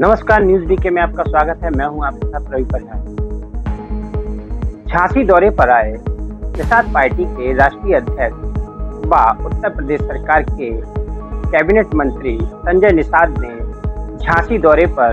नमस्कार, news BK में आपका स्वागत है। मैं हूं आपके साथ रवि प्रधान। झांसी दौरे पर आए निषाद पार्टी के राष्ट्रीय अध्यक्ष व उत्तर प्रदेश सरकार के कैबिनेट मंत्री संजय निषाद ने झांसी दौरे पर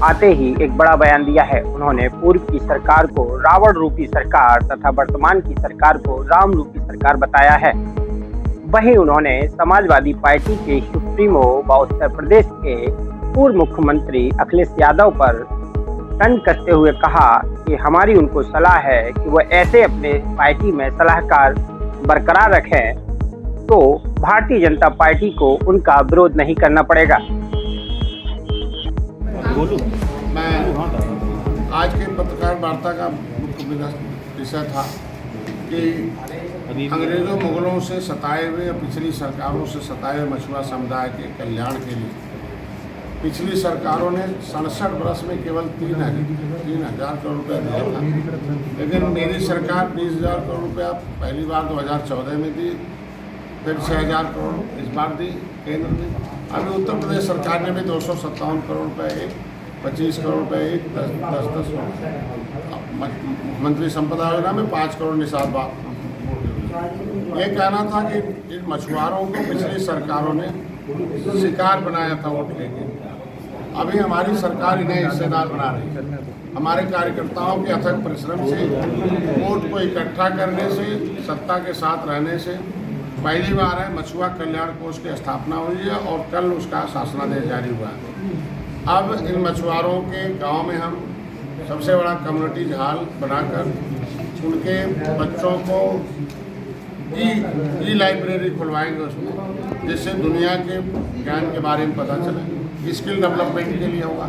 आते ही एक बड़ा बयान दिया है। उन्होंने पूर्व की सरकार को रावण रूपी सरकार तथा वर्तमान की सरकार को राम रूपी सरकार बताया है। वहीं उन्होंने समाजवादी पार्टी के सुप्रीमो व उत्तर प्रदेश के पूर्व मुख्यमंत्री अखिलेश यादव पर तंज कसते हुए कहा कि हमारी उनको सलाह है कि वो ऐसे अपने पार्टी में सलाहकार बरकरार रखें तो भारतीय जनता पार्टी को उनका विरोध नहीं करना पड़ेगा। मैं आज के पत्रकार वार्ता का मुख्य विषय था कि अंग्रेजों मुगलों से सताए हुए पिछली सरकारों से सताए हुए मछुआ समुदाय के कल्याण के लिए पिछली सरकारों ने 67 वर्ष में केवल 3,000 करोड़ रुपया दिया था, लेकिन मेरी सरकार 20,000 करोड़ रुपया पहली बार 2014 में दी, फिर 6,000 करोड़ इस बार दी केंद्र ने। अभी उत्तर प्रदेश सरकार ने भी 257 करोड़ रुपये एक, 25 करोड़ रुपये एक, 10 मुख्यमंत्री संपदा योजना में 5 करोड़ निषाद बाग। ये कहना था कि इन मछुआरों को पिछली सरकारों ने शिकार बनाया था वोट लेके। अभी हमारी सरकार इन्हें हिस्सेदार बना रही है। हमारे कार्यकर्ताओं के अथक परिश्रम से, वोट को इकट्ठा करने से, सत्ता के साथ रहने से पहली बार है मछुआ कल्याण कोष की स्थापना हुई है और कल उसका शासनादेश जारी हुआ है। अब इन मछुआरों के गांव में हम सबसे बड़ा कम्युनिटी हॉल बनाकर उनके बच्चों को ई लाइब्रेरी खुलवाएंगे उसमें, जिससे दुनिया के ज्ञान के बारे में पता चले। स्किल डेवलपमेंट के लिए होगा,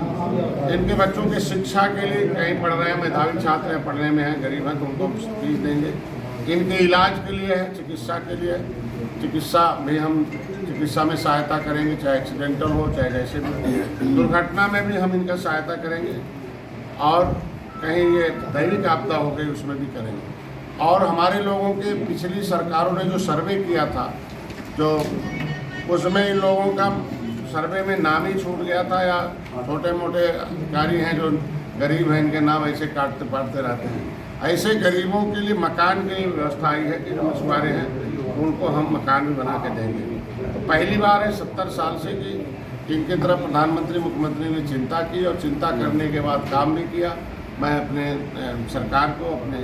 इनके बच्चों के शिक्षा के लिए कहीं पढ़ रहे हैं, मेधावी छात्र हैं, पढ़ने में हैं, गरीब हैं, तो उनको फीस देंगे। इनके इलाज के लिए है, चिकित्सा के लिए, चिकित्सा भी हम चिकित्सा में सहायता करेंगे, चाहे एक्सीडेंटल हो चाहे जैसे भी, दुर्घटना में भी हम इनका सहायता करेंगे और कहीं ये दैविक आपदा हो गई उसमें भी करेंगे। और हमारे लोगों के पिछली सरकारों ने जो सर्वे किया था, जो उसमें इन लोगों का सर्वे में नाम ही छूट गया था, या छोटे मोटे अधिकारी हैं जो गरीब हैं, इनके नाम ऐसे काटते पाटते रहते हैं। ऐसे गरीबों के लिए मकान की व्यवस्था आई है कि जो मछुआरे हैं उनको हम मकान भी बना के देंगे। तो पहली बार है 70 साल से कि इनके तरफ प्रधानमंत्री मुख्यमंत्री ने चिंता की और चिंता करने के बाद काम भी किया। मैं अपने सरकार को, अपने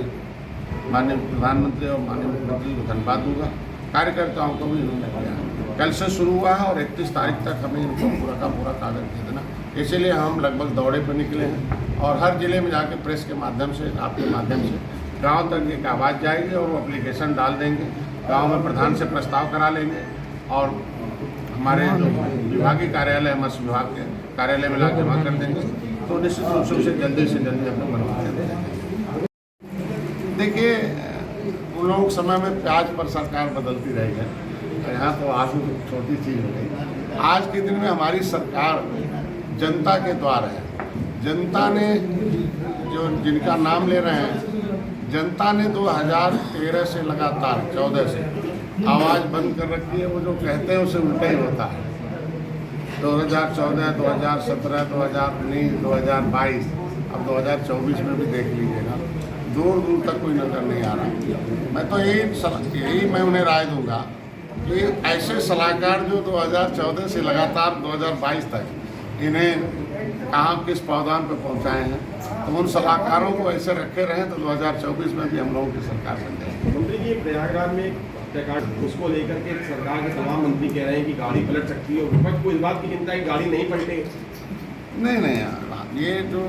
माननीय प्रधानमंत्री और माननीय मुख्यमंत्री को धन्यवाद दूंगा। कार्यकर्ताओं को भी उन्होंने किया। कल से शुरू हुआ है और 31 तारीख तक हमें इनको पूरा का पूरा कागज दे देना। इसीलिए हम लगभग दौरे पर निकले हैं और हर जिले में जाके प्रेस के माध्यम से, आपके माध्यम से गांव तक एक आवाज़ जाएगी और वो एप्लीकेशन डाल देंगे। गांव में प्रधान से प्रस्ताव करा लेंगे और हमारे जो विभागीय कार्यालय है, मत्स्य विभाग के कार्यालय में ला जमा कर देंगे। तो निश्चित रूप से उसे जल्दी से जल्दी अपने बनवा देंगे। देखिए, उन लोग समय में प्याज पर सरकार बदलती रही है, यहाँ तो आलू छोटी चीज़ हो गई। आज के दिन में हमारी सरकार जनता के द्वार है। जनता ने जो जिनका नाम ले रहे हैं, जनता ने 2013 से लगातार 14 से आवाज़ बंद कर रखी है। वो जो कहते हैं उसे उल्टा ही होता है। 2014, 2017, 2019, 2022, अब 2024 में भी देख लीजिएगा, दूर दूर तक कोई नजर नहीं आ रहा। मैं तो यही मैं उन्हें राय दूंगा कि ऐसे सलाहकार जो 2014 से लगातार 2022 तक इन्हें कहाँ किस पावदान पर पहुँचाए हैं, तो उन सलाहकारों को ऐसे रखे रहें तो 2024 में भी हम लोगों की सरकार बन जाएगी। मंत्री जी, प्रयागराज में उसको लेकर के सरकार के तमाम मंत्री कह रहे हैं कि गाड़ी पलट सकती है, विपक्ष को इस बात की चिंता है कि गाड़ी नहीं पलटे। नहीं यार, ये जो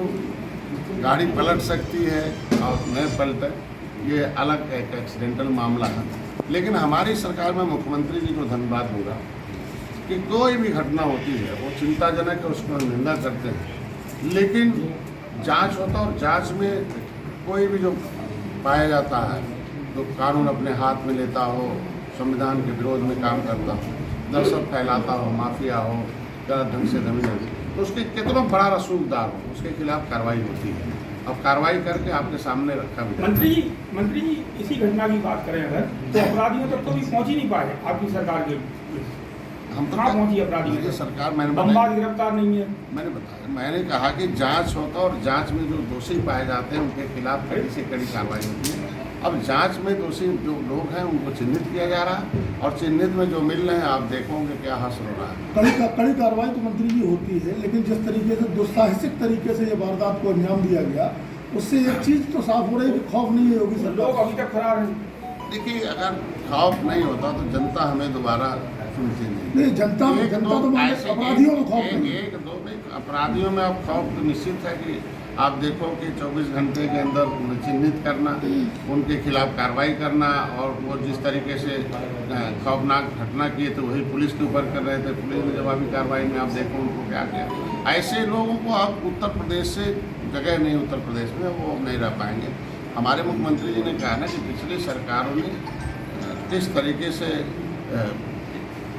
गाड़ी पलट सकती है और नहीं पलटे, ये अलग एक एक्सीडेंटल मामला है। लेकिन हमारी सरकार में मुख्यमंत्री जी को धन्यवाद दूंगा कि कोई भी घटना होती है वो चिंताजनक है, उसको निंदा करते हैं, लेकिन जांच होता है और जांच में कोई भी जो पाया जाता है, जो कानून अपने हाथ में लेता हो, संविधान के विरोध में काम करता हो, दहशत फैलाता हो, माफिया हो, गलत ढंग से जमीन, तो उसके कितना बड़ा रसूखदार हो, उसके खिलाफ कार्रवाई होती है। अब कार्रवाई करके आपके सामने रखा भी। मंत्री जी इसी घटना की बात करें अगर, तो अपराधियों तक तो भी पहुंच ही नहीं पाए आपकी सरकार के। हम तो कहाँ पहुंची अपराधी ये सरकार मैंने बमबाद गिरफ्तार नहीं है। मैंने कहा कि जांच होता है और जांच में जो दोषी पाए जाते हैं उनके खिलाफ कड़ी से कड़ी कार्रवाई होती है। अब जांच में दोषी जो लोग हैं उनको चिन्हित किया जा रहा है और चिन्हित में जो मिल रहे हैं आप देखोगे क्या हासिल हो रहा है। कड़ी कार्रवाई तो मंत्री जी होती है, लेकिन जिस तरीके से दुस्साहसिक तरीके से ये वारदात को अंजाम दिया गया, उससे एक चीज तो साफ हो रही है कि खौफ नहीं है योगी सरकार। लोग अभी तक फरार हैं। देखिए, अगर खौफ नहीं होता तो जनता हमें दोबारा सुनती नहीं। जनता तो अपराधियों में खौफ नहीं। एक दो नहीं, अपराधियों में अब खौफ तो निश्चित है कि आप देखो कि 24 घंटे के अंदर उन्हें चिन्हित करना, उनके खिलाफ कार्रवाई करना, और वो जिस तरीके से खौफनाक घटना किए तो वही पुलिस के ऊपर कर रहे थे, पुलिस ने जवाबी कार्रवाई में आप देखो उनको क्या किया। ऐसे लोगों को अब उत्तर प्रदेश से जगह नहीं, उत्तर प्रदेश में वो नहीं रह पाएंगे। हमारे मुख्यमंत्री जी ने कहा ना कि पिछली सरकारों ने किस तरीके से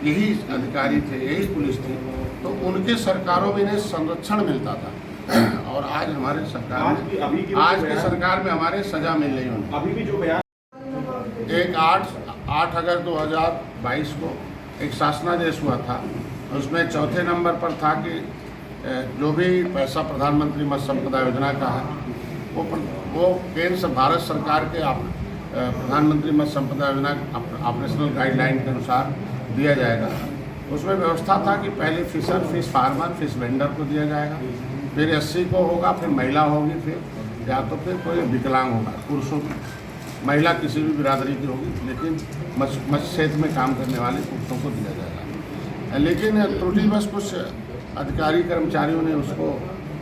यही अधिकारी थे, यही पुलिस थी, तो उनके सरकारों में इन्हें संरक्षण मिलता था, और आज हमारे सरकार आज की सरकार में हमारे सजा मिल रही है। अभी भी जो बयान एक 8 अगस्त 2022 को एक शासनादेश हुआ था, उसमें चौथे नंबर पर था कि जो भी पैसा प्रधानमंत्री मत्स्य संपदा योजना का है वो केंद्र भारत सरकार के प्रधानमंत्री मत्स्य संपदा योजना ऑपरेशनल गाइडलाइन के अनुसार दिया जाएगा। उसमें व्यवस्था था कि पहले फिश फार्मर, फिश वेंडर को दिया जाएगा, फिर एससी को होगा, फिर महिला होगी, फिर या तो फिर कोई विकलांग होगा, पुरुषों की, महिला किसी भी बिरादरी की होगी, लेकिन मत्स्य क्षेत्र में काम करने वाले पुरुषों को दिया जाएगा। लेकिन त्रुटिवश कुछ अधिकारी कर्मचारियों ने उसको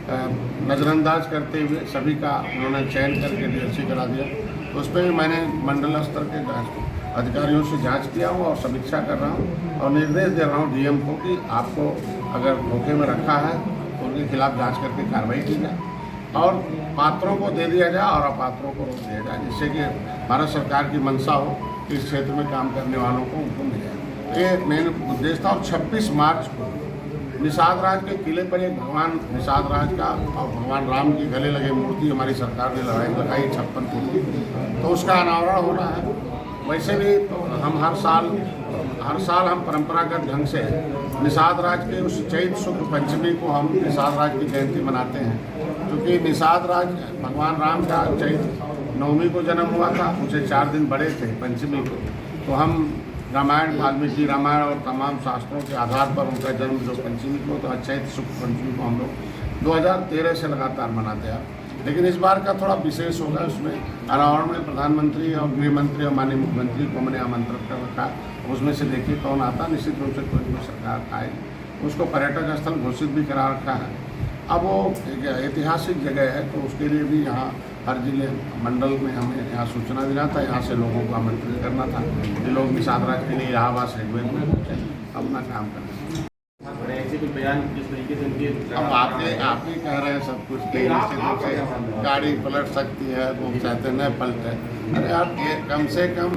नज़रअंदाज करते हुए सभी का उन्होंने चयन करके DSC करा दिया। तो उस पर भी मैंने मंडल स्तर के अधिकारियों से जांच किया हूँ और समीक्षा कर रहा हूँ और निर्देश दे रहा हूँ DM को कि आपको अगर धोखे में रखा है तो उनके खिलाफ जांच करके कार्रवाई की जाए और पात्रों को दे दिया जाए और अपात्रों को रोक दिया जाए, जिससे कि भारत सरकार की मंशा हो कि इस क्षेत्र में काम करने वालों को उनको मिल जाए। ये मेन उद्देश्य था। और 26 मार्च को निषाद राज के किले पर एक भगवान निषाद राज का और भगवान राम की गले लगे मूर्ति हमारी सरकार ने लगाई 56 फुट की, तो उसका अनावरण हो रहा है। वैसे भी तो हम हर साल हम परंपरागत ढंग से निषाद राज के उस चैत्र शुक्ल पंचमी को हम निषाद राज की जयंती मनाते हैं, क्योंकि निषाद राज भगवान राम का चैत्र नवमी को जन्म हुआ था, उसे 4 दिन बड़े थे पंचमी को, तो हम रामायण, वाल्मीकि रामायण और तमाम शास्त्रों के आधार पर उनका जन्म जो पंचमी को, तो चैत्र शुक्ल पंचमी को हम लोग 2013 से लगातार मनाते हैं। लेकिन इस बार का थोड़ा विशेष होगा, उसमें अनावरण में प्रधानमंत्री और गृह मंत्री और माननीय मुख्यमंत्री को मैंने आमंत्रित कर रखा। उसमें से देखिए कौन आता, निश्चित रूप से कोई सरकार आए, उसको पर्यटक स्थल घोषित भी करा रखा है। अब वो एक ऐतिहासिक जगह है, तो उसके लिए भी यहाँ हर जिले मंडल में हमें यहाँ सूचना देना था, यहाँ से लोगों को आमंत्रित करना था कि लोग निषाद राज के लिए इलाहाबाद रेलवे में अपना काम करें। ऐसे कोई बयान जिस तरीके से उनके अब आप ही कह रहे हैं सब कुछ कि गाड़ी पलट सकती है, वो चाहते न पलटे। अरे आप ये कम से कम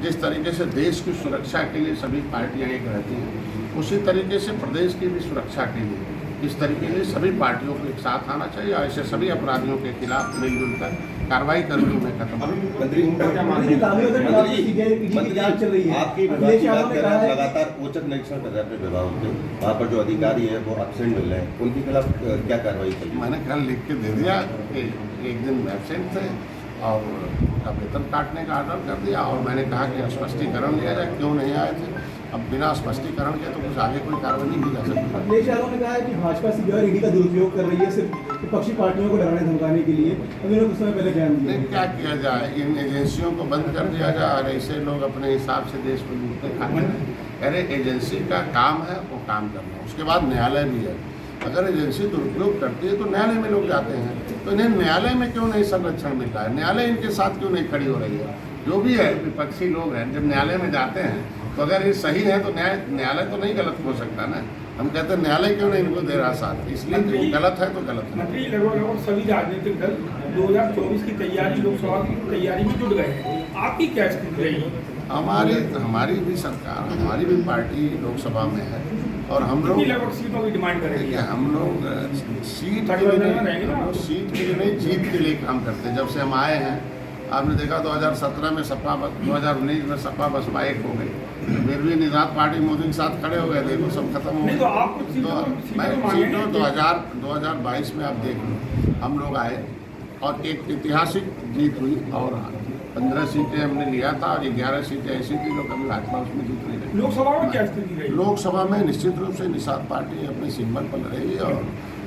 जिस तरीके से देश की सुरक्षा के लिए सभी पार्टियां एक रहती हैं, उसी तरीके से प्रदेश की भी सुरक्षा के लिए इस तरीके से सभी पार्टियों को एक साथ आना चाहिए और ऐसे सभी अपराधियों के खिलाफ मिलजुल कर कार्रवाई करके उन्हें खत्म। मंत्री क्या मानते हैं? आपकी विभाग की बात कर रहे हैं, लगातार औचक निरीक्षण कर रहे हैं अपने विभाग के, वहाँ पर जो अधिकारी हैं वो एब्सेंट मिल रहे हैं, उनके खिलाफ क्या कार्रवाई चाहिए? मैंने कल लिख के दे दिया कि एक दिन एब्सेंट थे और उनका वेतन काटने का ऑर्डर कर दिया, और मैंने कहा कि स्पष्टीकरण लिया जाए क्यों नहीं आए थे। अब बिना स्पष्टीकरण के तो कुछ आगे कोई कार्रवाई नहीं की जा सकती। अखिलेश यादव ने कहा है कि भाजपा सीबीआई ईडी का दुरुपयोग कर रही है सिर्फ विपक्षी पार्टियों को डराने धमकाने के लिए। अभी उन्होंने कुछ समय पहले बयान दिया। क्या किया जाए, इन एजेंसियों को बंद कर दिया जाए और ऐसे लोग अपने हिसाब से देश में लूटते खाते हैं। अरे एजेंसी का काम है वो काम करना, उसके बाद न्यायालय भी है। अगर एजेंसी दुरुपयोग करती है तो न्यायालय में लोग जाते हैं, तो इन्हें न्यायालय में क्यों नहीं संरक्षण मिल रहा है, न्यायालय इनके साथ क्यों नहीं खड़ी हो रही है। जो भी है विपक्षी लोग हैं, जब न्यायालय में जाते हैं तो अगर ये सही है तो न्यायालय तो नहीं गलत हो सकता ना। हम कहते हैं न्यायालय क्यों नहीं इनको दे रहा साथ, इसलिए जो गलत है तो गलत है। मंत्री लगभग सभी राजनीतिक दल 2024 की तैयारी, लोकसभा की तैयारी में जुट गए हैं, आपकी क्या स्थिति रही? हमारी भी सरकार, हमारी भी पार्टी लोकसभा में है और हम लोग लगभग सीटों की डिमांड करेंगे। हम लोग सीट के लिए नहीं, जीत के लिए काम करते हैं। जब से हम आए हैं, आपने देखा 2017 में सपा, 2019 में सपा बसपा एक हो गई, फिर भी निजात पार्टी मोदी के साथ खड़े हो गए, देखो सब खत्म हो नहीं तो गया। आपको तो मैं सीटों 2022 में आप देख लो, हम लोग आए और एक ऐतिहासिक जीत हुई और 15 सीटें हमने लिया था और 11 सीटें ऐसी थी जो कभी भाजपा उसमें जीत नहीं रही। लोकसभा में क्या स्थिति रही? लोकसभा में निश्चित रूप से निषाद पार्टी अपने सिंबल पर लड़ेगी और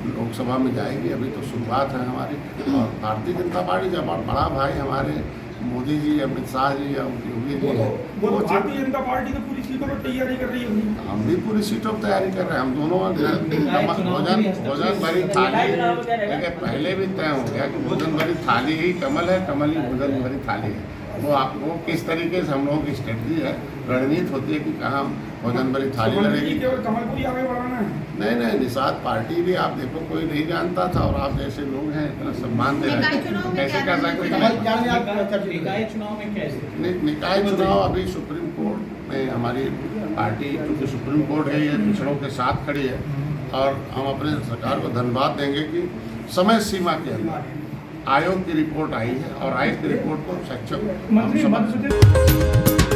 लोकसभा में जाएगी। अभी तो शुरुआत है हमारी। और भारतीय जनता पार्टी जब बड़ा भाई हमारे मोदी जी, अमित शाह जी या योगी जी हैं, वो तो भारतीय जनता पार्टी तो पूरी सीटों पर तैयारी कर रही है। हम भी पूरी सीटों पर तैयारी कर रहे हैं। हम दोनों भोजन भरी थाली, देखिए पहले भी तय हो गया कि भोजन भरी थाली ही कमल है, कमल ही भोजन भरी थाली है। वो किस तरीके से हम लोगों की स्ट्रेटजी है, रणनीति होती है कि कहाँ भोजन भरी थाली लड़ेगी। केवल कमल को ही आगे बढ़ाना है। नहीं, निषाद पार्टी भी आप देखो कोई नहीं जानता था और आप जैसे लोग हैं इतना सम्मान दे रहे हैं, कैसे कर सकते हैं? निकाय चुनाव में कैसे? निकाय चुनाव अभी सुप्रीम कोर्ट में हमारी पार्टी, क्योंकि सुप्रीम कोर्ट है ये पिछड़ों के साथ खड़ी है और हम अपने सरकार को धन्यवाद देंगे कि समय सीमा के अंदर आयोग की रिपोर्ट आई है और आयोग की रिपोर्ट को सक्षम हम समझ